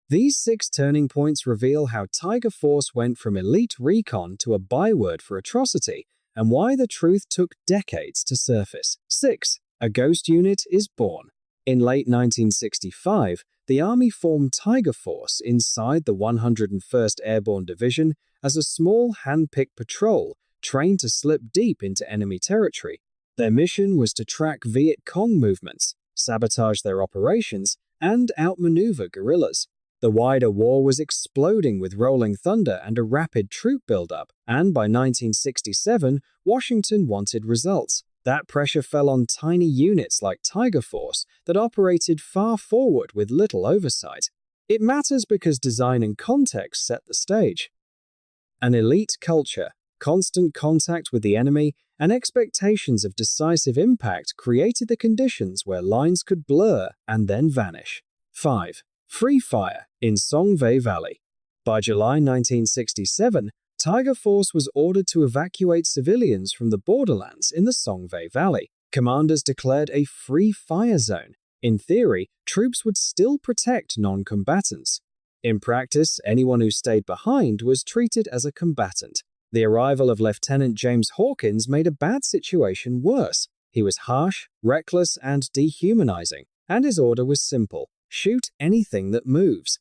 These 6 turning points reveal how Tiger Force went from elite recon to a byword for atrocity, and why the truth took decades to surface. 6. A ghost unit is born. In late 1965, the Army formed Tiger Force inside the 101st Airborne Division as a small hand-picked patrol trained to slip deep into enemy territory. Their mission was to track Viet Cong movements, sabotage their operations, and outmaneuver guerrillas. The wider war was exploding with rolling thunder and a rapid troop buildup, and by 1967, Washington wanted results. That pressure fell on tiny units like Tiger Force that operated far forward with little oversight. It matters because design and context set the stage. An elite culture, constant contact with the enemy, and expectations of decisive impact created the conditions where lines could blur and then vanish. 5. Free fire in Song Ve Valley. By July 1967, Tiger Force was ordered to evacuate civilians from the borderlands in the Song Ve Valley. Commanders declared a free fire zone. In theory, troops would still protect non-combatants. In practice, anyone who stayed behind was treated as a combatant. The arrival of Lieutenant James Hawkins made a bad situation worse. He was harsh, reckless, and dehumanizing, and his order was simple: shoot anything that moves.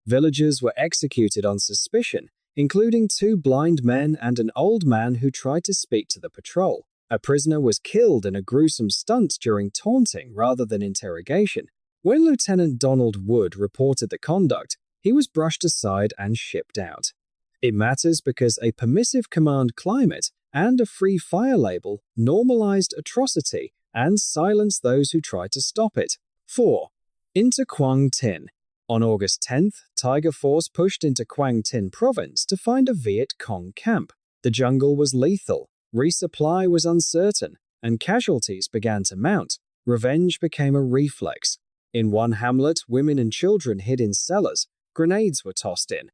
Villagers were executed on suspicion, including 2 blind men and an old man who tried to speak to the patrol. A prisoner was killed in a gruesome stunt during taunting rather than interrogation. When Lieutenant Donald Wood reported the conduct, he was brushed aside and shipped out. It matters because a permissive command climate and a free fire label normalized atrocity and silenced those who tried to stop it. 4. Into Quang Tin. On August 10th, Tiger Force pushed into Quang Tin province to find a Viet Cong camp. The jungle was lethal, resupply was uncertain, and casualties began to mount. Revenge became a reflex. In one hamlet, women and children hid in cellars. Grenades were tossed in.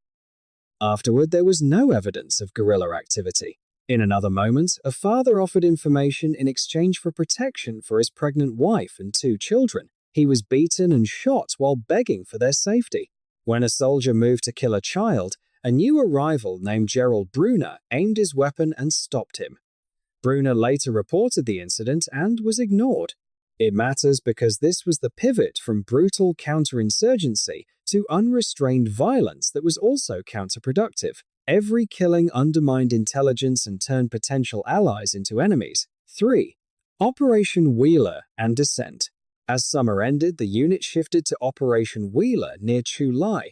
Afterward, there was no evidence of guerrilla activity. In another moment, a father offered information in exchange for protection for his pregnant wife and 2 children. He was beaten and shot while begging for their safety. When a soldier moved to kill a child, a new arrival named Gerald Bruner aimed his weapon and stopped him. Bruner later reported the incident and was ignored. It matters because this was the pivot from brutal counterinsurgency to unrestrained violence that was also counterproductive. Every killing undermined intelligence and turned potential allies into enemies. 3. Operation Wheeler and Descent. As summer ended, the unit shifted to Operation Wheeler near Chu Lai.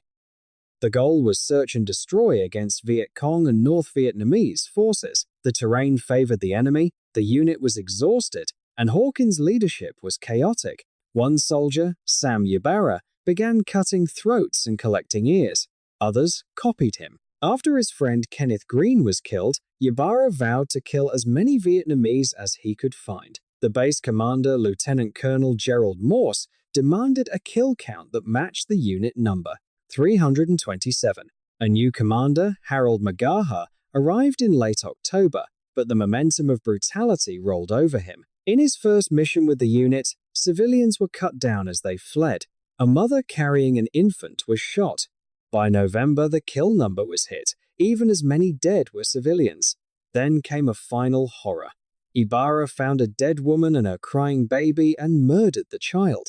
The goal was search and destroy against Viet Cong and North Vietnamese forces. The terrain favored the enemy, the unit was exhausted, and Hawkins' leadership was chaotic. One soldier, Sam Ybarra, began cutting throats and collecting ears. Others copied him. After his friend Kenneth Green was killed, Ybarra vowed to kill as many Vietnamese as he could find. The base commander, Lieutenant Colonel Gerald Morse, demanded a kill count that matched the unit number, 327. A new commander, Harold Magaha, arrived in late October, but the momentum of brutality rolled over him. In his first mission with the unit, civilians were cut down as they fled. A mother carrying an infant was shot. By November, the kill number was hit. Even as many dead were civilians. Then came a final horror. Ibarra found a dead woman and her crying baby and murdered the child.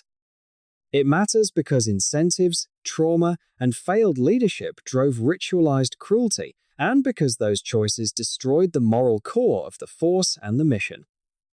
It matters because incentives, trauma, and failed leadership drove ritualized cruelty, and because those choices destroyed the moral core of the force and the mission.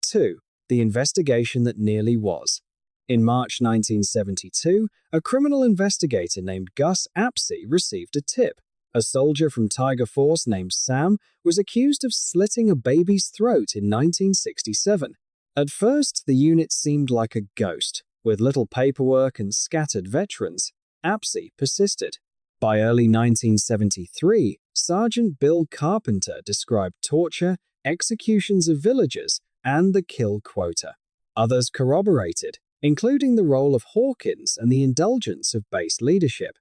2. The investigation that nearly was. In March 1972, a criminal investigator named Gus Apsey received a tip. A soldier from Tiger Force named Sam was accused of slitting a baby's throat in 1967. At first, the unit seemed like a ghost, with little paperwork and scattered veterans. Apsey persisted. By early 1973, Sergeant Bill Carpenter described torture, executions of villagers, and the kill quota. Others corroborated, including the role of Hawkins and the indulgence of base leadership.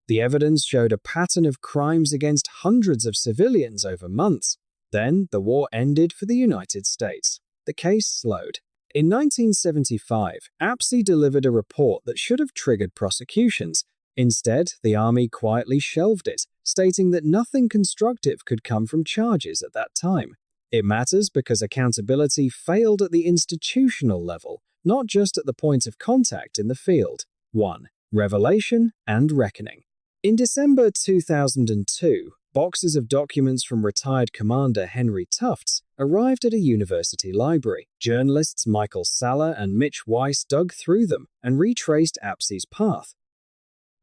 The evidence showed a pattern of crimes against hundreds of civilians over months. Then, the war ended for the United States. The case slowed. In 1975, Apsey delivered a report that should have triggered prosecutions, Instead, the army quietly shelved it, stating that nothing constructive could come from charges at that time. It matters because accountability failed at the institutional level, not just at the point of contact in the field. 1. Revelation and reckoning. In December 2002, boxes of documents from retired Commander Henry Tufts arrived at a university library. Journalists Michael Salla and Mitch Weiss dug through them and retraced Apsey's path.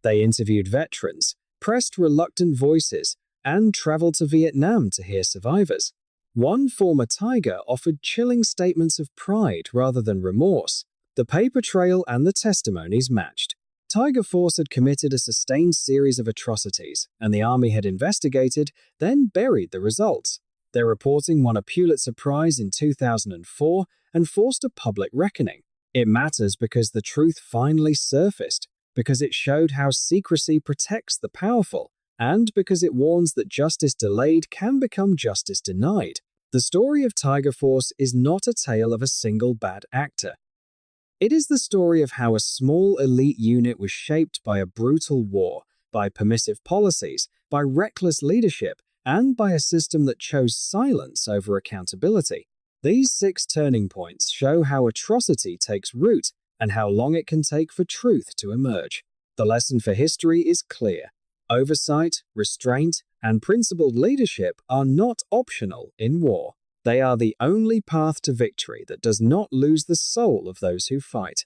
They interviewed veterans, pressed reluctant voices, and traveled to Vietnam to hear survivors. One former Tiger offered chilling statements of pride rather than remorse. The paper trail and the testimonies matched. Tiger Force had committed a sustained series of atrocities, and the Army had investigated, then buried the results. Their reporting won a Pulitzer Prize in 2004 and forced a public reckoning. It matters because the truth finally surfaced, because it showed how secrecy protects the powerful, and because it warns that justice delayed can become justice denied. The story of Tiger Force is not a tale of a single bad actor. It is the story of how a small elite unit was shaped by a brutal war, by permissive policies, by reckless leadership, and by a system that chose silence over accountability. These 6 turning points show how atrocity takes root and how long it can take for truth to emerge. The lesson for history is clear. Oversight, restraint, and principled leadership are not optional in war. They are the only path to victory that does not lose the soul of those who fight.